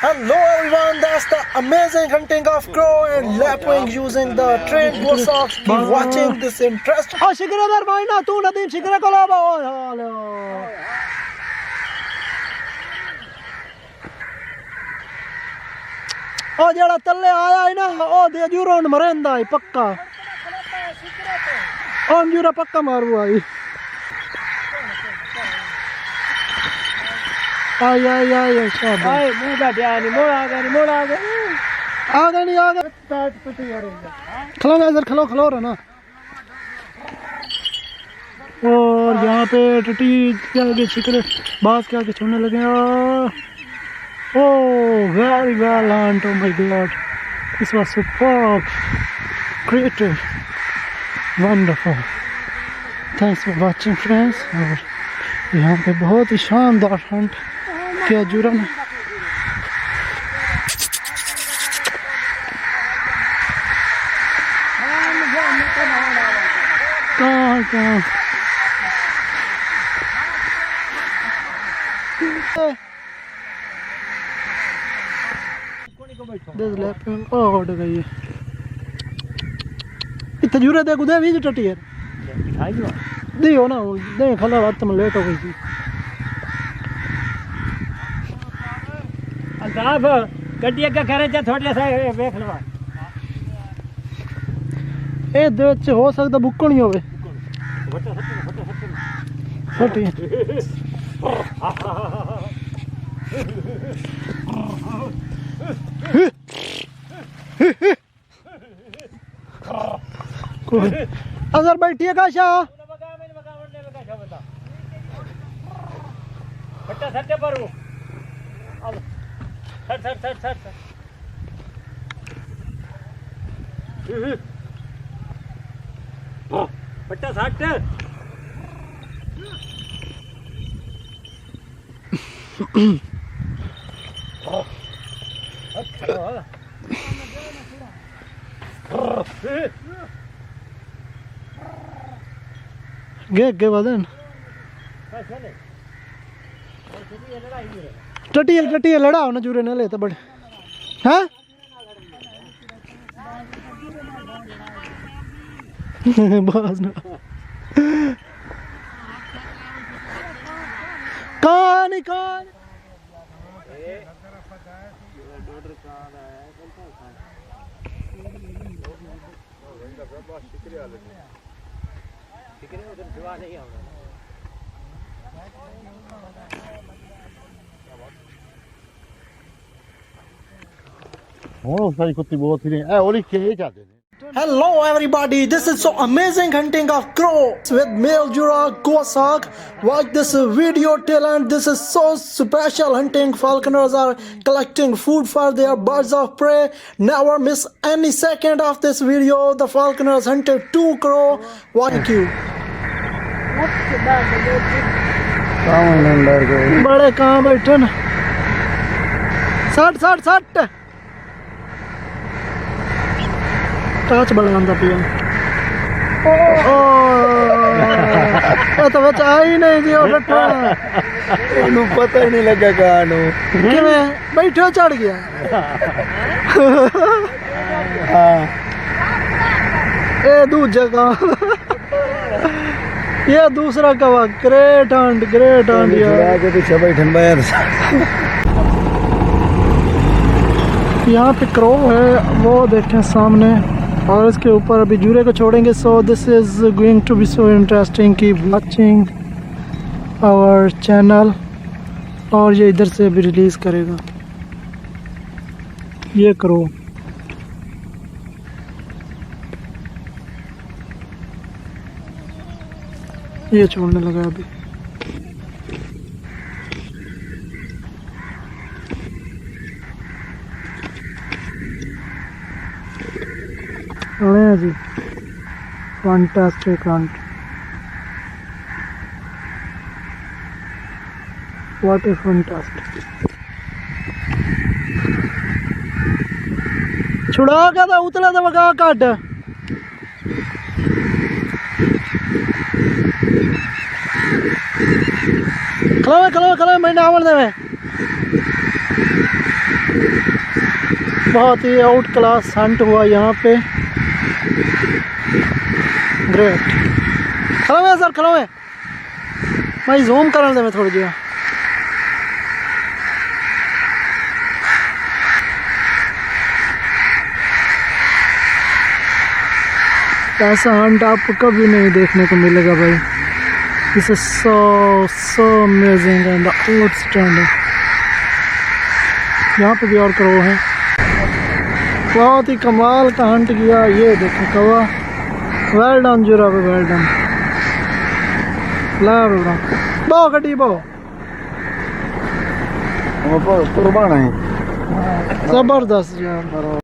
Hello everyone, that's the amazing hunting of crow and lapwing using the trained goshawks. Keep watching this interest. शिकरेदार भाई ना तू नदीम शिकरे को ला बाओ हालो ओ जेड़ा तल्ले आया है ना ओ दे जूरोन मरेंदा है पक्का ओ जूरा पक्का मारू आई आई आई आई शाबाश आई मुंह बैठा नहीं मोड़ आ गया नहीं खलो ना इधर खलो खलो रहना और यहाँ पे टटी के आगे छिकरे बांस के आगे छोड़ने लगे Oh, very well hunt, oh my god. This was superb, creative, wonderful. Thanks for watching friends. और यहाँ पे बहुत ही शानदार हंट किया जुरा ने कहाँ This lapwing oh उड़ गई है इतना जुरे दे गुदे भी टटी है दियो ना दे खला रात में लेट हो गई थी साहब गड्डी का करे जा थोड़े सा देख लो ए दे हो सकता बुक्कण ही होवे फटी अगर बैठिए का शाह बट्टा सट्टे पर वो अब सट बट्टा सट गे बदन टटी लड़ाओ ना जूरे न ले तो बड़े हाँ बस ना कौन Hello everybody, this is so amazing hunting of crows with male jura goshawk. Watch this video till end. This is so special hunting. Falconers are collecting food for their birds of prey. Never miss any second of this video. The falconers hunted 2 crow. Thank you. बड़े कहाँ बैठे ना सट काच बड़ा आंदा पिया तो बच्चा आई नहीं जी और पता ही नहीं लगा कहानू बैठो चढ़ गया ये दूसरा का ये दूसरा कवा ग्रेट हंट यार पीछे बैठन यहाँ पे क्रो है वो देखें सामने और इसके ऊपर अभी जूरे को छोड़ेंगे so this is going to be so interesting keep watching our channel और ये इधर से अभी रिलीज करेगा ये क्रो ये छोड़ने लगा अभी जी fantastic hunt what a fantastic छुड़ा क्या था उतला था वगा काट खलो मैंने आवड़ दे बहुत ही आउट क्लास हंट हुआ यहाँ पे। ग्रेट। खड़ा हुए सर, खड़ा हुए भाई, जूम करने दे मैं थोड़ी जी। ऐसा हंट आपको कभी नहीं देखने को मिलेगा भाई। This is so amazing and outstanding. यहाँ पे भी और क्रो हैं। बहुत ही कमाल का हंट किया। ये देखो कौवा। वेल डन जुरा, वेल डन। ला बहु गड्डी बहु कुर्बान है। जबरदस्त यार।